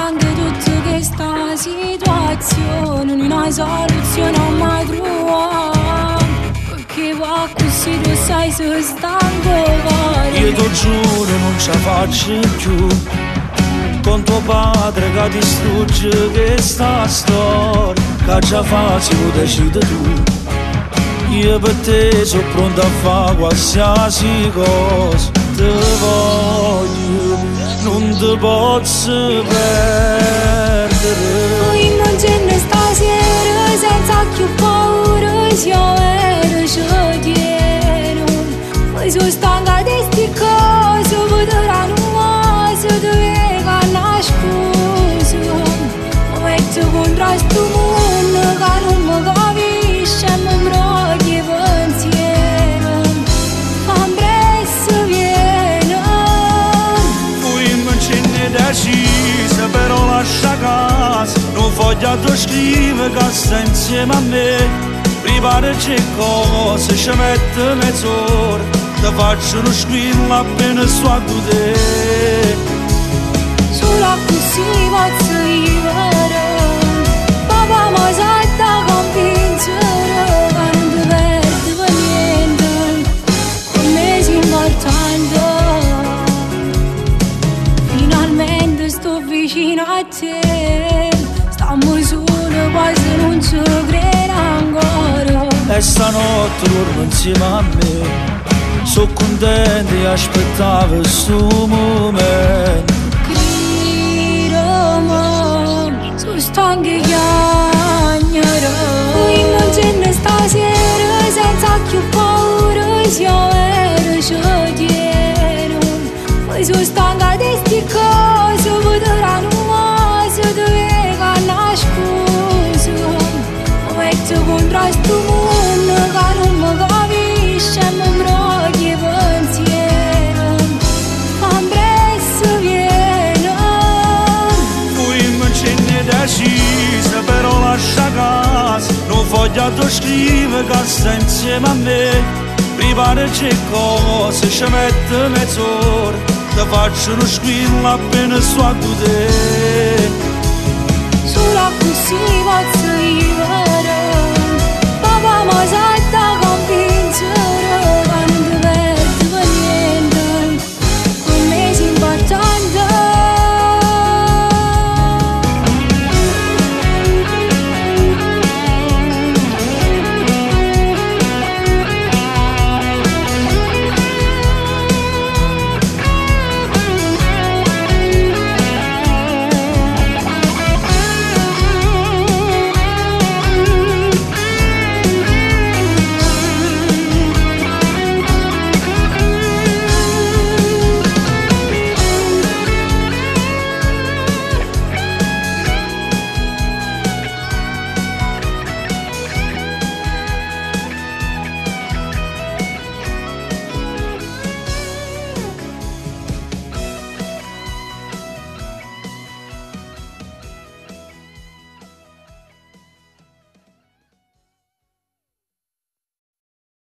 anche tutta questa situazione non è una soluzione a mai trovare, perché va così tu sai se stanco fare. Io ti giuro non ce la faccio più con tuo padre che distrugge questa storia, che già faccio lo decidi tu. Io per te sono pronto a fare qualsiasi cosa, te voglio, non ti posso perdere. Poi immaginare stasera senza più paura, se io ero ci tieno. Poi sono stanca di sti cose, potranno se dove canna scusa. Ma metto contro sto mondo che non mi capisce e mi broglie pensiero. Fa presto viene. Poi immaginare decisa però lascia casa, non voglio tu scrivere che stai insieme a me. Preparaci cose, ci metto mezz'ora, ti faccio uno squillo appena sto a te. Solo così posso vivere, papà mi sa da convincere che non ti perdi per niente, per me è importante. Finalmente sto vicino a te, stiamo solo quasi non ci credo ancora. E stanotte dormo insieme a me, sono contento e aspettavo sto momento. Sono stanca di chiagnare. Poi immagino stasera senza più paura, se io ero ci tieno. Poi sono stanca di sti cose, potranno se dove canna scusa. Ma metto contro sto mondo che non mi capisce e mi broglie pensiero. Fa presto viene. Decisa però lascia casa, non voglio tu scrivere che stai insieme a me. Preparaci cose, ci metto mezz'ora, ti faccio uno squillo appena sto a te. Solo così posso